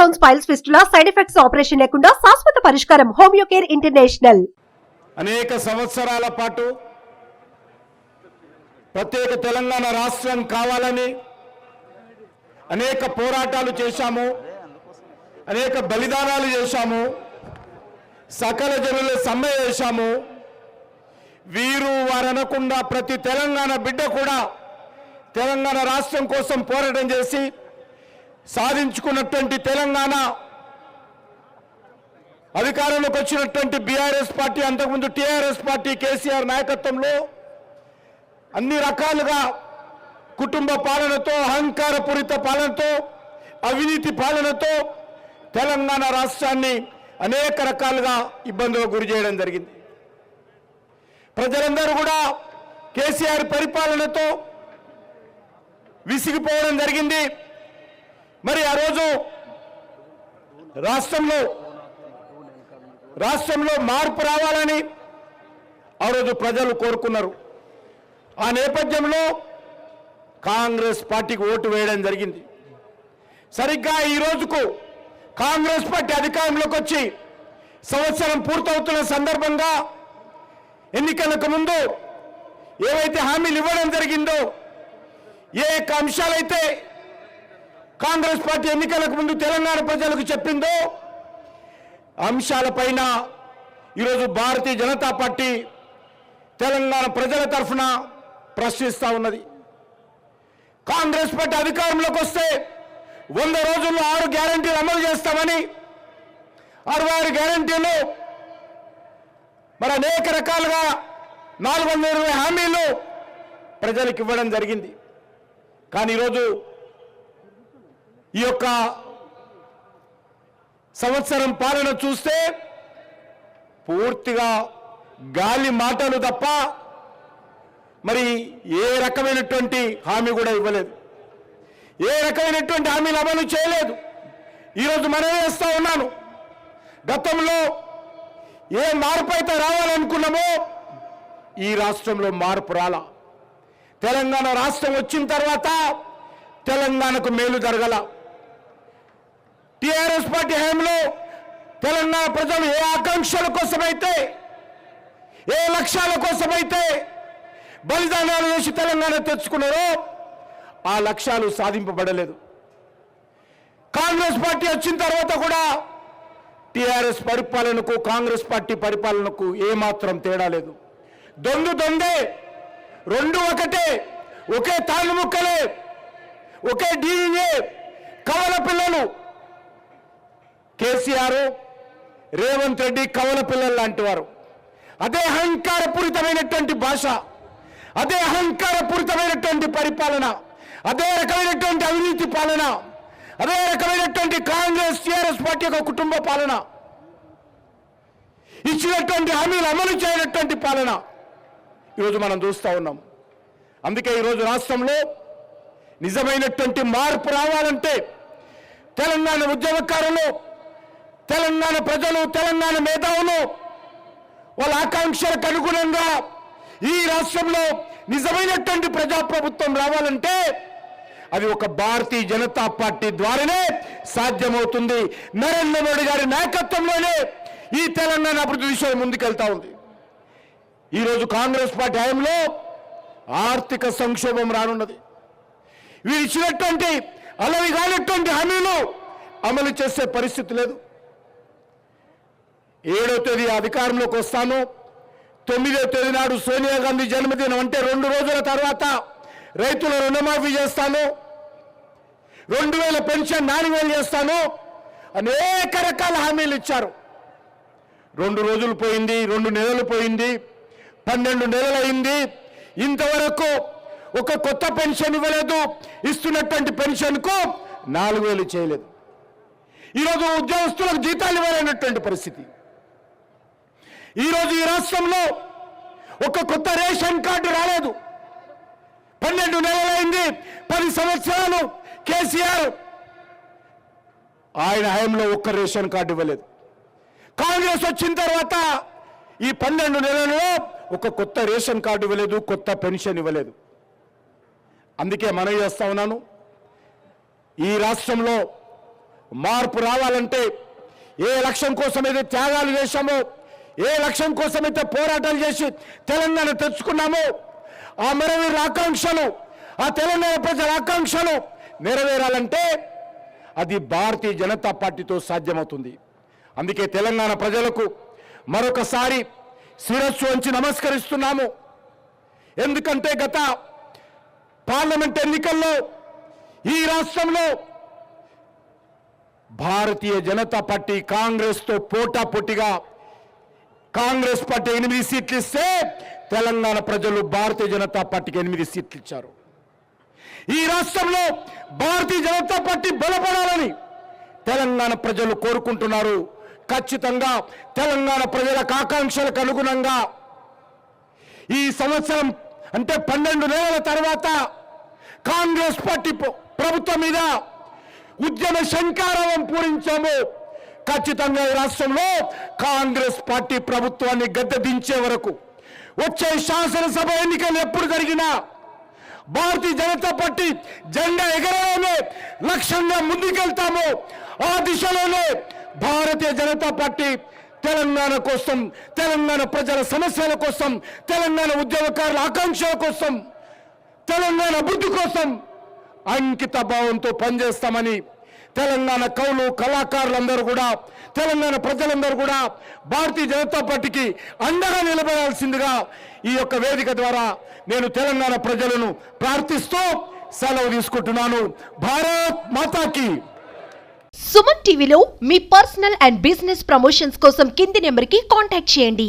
Stones, piles, fistula side effects operation లేకుండా శాశ్వత పరిష్కారం హోమియో కేర్ ఇంటర్నేషనల్. అనేక సంవత్సరాల పాటు ప్రత్యేక తెలంగాణ రాష్ట్రం కావాలని అనేక పోరాటాలు చేశాము, అనేక బలిదానాలు చేశాము, సకల జనుల సమ్మె చేశాము. వీరు వారనకుండా ప్రతి తెలంగాణ బిడ్డ కూడా తెలంగాణ రాష్ట్రం కోసం పోరాటం చేసి సాధించుకున్నటువంటి తెలంగాణ అధికారంలోకి వచ్చినటువంటి బీఆర్ఎస్ పార్టీ, అంతకుముందు టీఆర్ఎస్ పార్టీ కేసీఆర్ నాయకత్వంలో అన్ని రకాలుగా కుటుంబ పాలనతో, అహంకారపూరిత పాలనతో, అవినీతి పాలనతో తెలంగాణ రాష్ట్రాన్ని అనేక రకాలుగా ఇబ్బందులకు గురి చేయడం జరిగింది. ప్రజలందరూ కూడా కేసీఆర్ పరిపాలనతో విసిగిపోవడం జరిగింది. మరి ఆ రోజు రాష్ట్రంలో మార్పు రావాలని ఆ రోజు ప్రజలు కోరుకున్నారు. ఆ నేపథ్యంలో కాంగ్రెస్ పార్టీకి ఓటు వేయడం జరిగింది. సరిగ్గా ఈ రోజుకు కాంగ్రెస్ పార్టీ అధికారంలోకి వచ్చి సంవత్సరం పూర్తవుతున్న సందర్భంగా ఎన్నికలకు ముందు ఏవైతే హామీలు ఇవ్వడం జరిగిందో, ఏ అంశాలైతే కాంగ్రెస్ పార్టీ ఎన్నికలకు ముందు తెలంగాణ ప్రజలకు చెప్పిందో అంశాలపైన ఈరోజు భారతీయ జనతా పార్టీ తెలంగాణ ప్రజల తరఫున ప్రశ్నిస్తూ ఉన్నది. కాంగ్రెస్ పార్టీ అధికారంలోకి వస్తే 100 రోజుల్లో 6 గ్యారంటీలు అమలు చేస్తామని 66 గ్యారంటీలు మరి అనేక రకాలుగా 420 హామీలు ప్రజలకు ఇవ్వడం జరిగింది. కానీ ఈరోజు ఈ యొక్క సంవత్సరం పాలన చూస్తే పూర్తిగా గాలి మాటలు తప్ప మరి ఏ రకమైనటువంటి హామీ కూడా ఇవ్వలేదు, ఏ రకమైనటువంటి హామీలు అమలు చేయలేదు. ఈరోజు మనం వేస్తూ ఉన్నాను, గతంలో ఏ మార్పు అయితే రావాలనుకున్నామో ఈ రాష్ట్రంలో మార్పు రాలా. తెలంగాణ రాష్ట్రం వచ్చిన తర్వాత తెలంగాణకు మేలు జరగల. టీఆర్ఎస్ పార్టీ హయాంలో తెలంగాణ ప్రజలు ఏ ఆకాంక్షల కోసమైతే, ఏ లక్ష్యాల కోసమైతే బలిదానాలు చేసి తెలంగాణ తెచ్చుకున్నారో ఆ లక్ష్యాలు సాధింపబడలేదు. కాంగ్రెస్ పార్టీ వచ్చిన తర్వాత కూడా టీఆర్ఎస్ పరిపాలనకు కాంగ్రెస్ పార్టీ పరిపాలనకు ఏమాత్రం తేడా లేదు. దొందే, రెండు ఒకటే, ఒకే తాళ్ళు ముక్కలే, ఒకే డీఎన్ఏ, కవల పిల్లలు. కేసీఆర్, రేవంత్ రెడ్డి కవల పిల్లలు లాంటి వారు. అదే అహంకారపూరితమైనటువంటి భాష, అదే అహంకారపూరితమైనటువంటి పరిపాలన, అదే రకమైనటువంటి అవినీతి పాలన, అదే రకమైనటువంటి కాంగ్రెస్ టీఆర్ఎస్ పార్టీ యొక్క కుటుంబ పాలన, ఇచ్చినటువంటి హామీలు అమలు చేయనటువంటి పాలన ఈరోజు మనం చూస్తూ ఉన్నాం. అందుకే ఈరోజు రాష్ట్రంలో నిజమైనటువంటి మార్పు రావాలంటే తెలంగాణ ఉద్యమకారులు, తెలంగాణ ప్రజలు, తెలంగాణ మేధావులు వాళ్ళ ఆకాంక్షలకు అనుగుణంగా ఈ రాష్ట్రంలో నిజమైనటువంటి ప్రజాప్రభుత్వం రావాలంటే అది ఒక భారతీయ జనతా పార్టీ ద్వారానే సాధ్యమవుతుంది. నరేంద్ర మోడీ గారి నాయకత్వంలోనే ఈ తెలంగాణ అభివృద్ధి దిశలో ముందుకెళ్తా ఉంది. ఈరోజు కాంగ్రెస్ పార్టీ హయాంలో ఆర్థిక సంక్షోభం రానున్నది. వీరు ఇచ్చినటువంటి అలవి కానటువంటి హామీలు అమలు చేసే పరిస్థితి లేదు. 7వ తేదీ అధికారంలోకి వస్తాను, 9వ తేదీ నాడు సోనియా గాంధీ జన్మదినం అంటే 2 రోజుల తర్వాత రైతుల రుణమాఫీ చేస్తాను, 2000 పెన్షన్ 4000 చేస్తాను, అనేక రకాల హామీలు ఇచ్చారు. 2 రోజులు పోయింది, 2 నెలలు పోయింది, 12 నెలలు అయింది. ఇంతవరకు ఒక కొత్త పెన్షన్ ఇవ్వలేదు, ఇస్తున్నటువంటి పెన్షన్కు 4000 చేయలేదు. ఈరోజు ఉద్యోగస్తులకు జీతాలు ఇవ్వలేనటువంటి పరిస్థితి. ఈరోజు ఈ రాష్ట్రంలో ఒక కొత్త రేషన్ కార్డు రాలేదు. 12 నెలలైంది, 10 సంవత్సరాలు కేసీఆర్ ఆయన హయాంలో ఒక్క రేషన్ కార్డు ఇవ్వలేదు. కాంగ్రెస్ వచ్చిన తర్వాత ఈ 12 నెలల్లో ఒక కొత్త రేషన్ కార్డు ఇవ్వలేదు, కొత్త పెన్షన్ ఇవ్వలేదు. అందుకే మనం చేస్తా ఉన్నాను, ఈ రాష్ట్రంలో మార్పు రావాలంటే ఏ లక్ష్యం కోసమైతే త్యాగాలు చేశామో, ఏ లక్ష్యం కోసమైతే పోరాటాలు చేసి తెలంగాణ తెచ్చుకున్నామో, ఆ మరవీర ఆకాంక్షలు, ఆ తెలంగాణ ప్రజల ఆకాంక్షలు నెరవేరాలంటే అది భారతీయ జనతా పార్టీతో సాధ్యమవుతుంది. అందుకే తెలంగాణ ప్రజలకు మరొకసారి శిరస్సు వంచి నమస్కరిస్తున్నాము. ఎందుకంటే గత పార్లమెంట్ ఎన్నికల్లో ఈ రాష్ట్రంలో భారతీయ జనతా పార్టీ కాంగ్రెస్తో పోటాపోటీగా కాంగ్రెస్ పార్టీ 8 సీట్లు ఇస్తే తెలంగాణ ప్రజలు భారతీయ జనతా పార్టీకి 8 సీట్లు ఇచ్చారు. ఈ రాష్ట్రంలో భారతీయ జనతా పార్టీ బలపడాలని తెలంగాణ ప్రజలు కోరుకుంటున్నారు. ఖచ్చితంగా తెలంగాణ ప్రజల ఆకాంక్షలకు అనుగుణంగా ఈ సంవత్సరం అంటే 12 నెలల తర్వాత కాంగ్రెస్ పార్టీ ప్రభుత్వం మీద ఉద్యమ శంఖారావం పూరించాము. ఖచ్చితంగా ఈ రాష్ట్రంలో కాంగ్రెస్ పార్టీ ప్రభుత్వాన్ని గద్దె దించే వరకు, వచ్చే శాసనసభ ఎన్నికలు ఎప్పుడు జరిగినా భారతీయ జనతా పార్టీ జెండా ఎగరడమే లక్ష్యంగా ముందుకెళ్తాము. ఆ దిశలోనే భారతీయ జనతా పార్టీ తెలంగాణ కోసం, తెలంగాణ ప్రజల సమస్యల కోసం, తెలంగాణ ఉద్యమకారుల ఆకాంక్షల కోసం, తెలంగాణ అభివృద్ధి కోసం అంకిత భావంతో పనిచేస్తామని తెలంగాణ కవులు, కళాకారులందరూ కూడా, తెలంగాణ ప్రజలందరూ కూడా భారతీయ జనతా పార్టీకి అండగా నిలబడాల్సిందిగా ఈ యొక్క వేదిక ద్వారా నేను తెలంగాణ ప్రజలను ప్రార్థిస్తూ సెలవు తీసుకుంటున్నాను. భారత్ మాతాకి. సుమన్ టీవీలో మీ పర్సనల్ అండ్ బిజినెస్ ప్రమోషన్స్ కోసం కింది నెంబర్కి కాంటాక్ట్ చేయండి.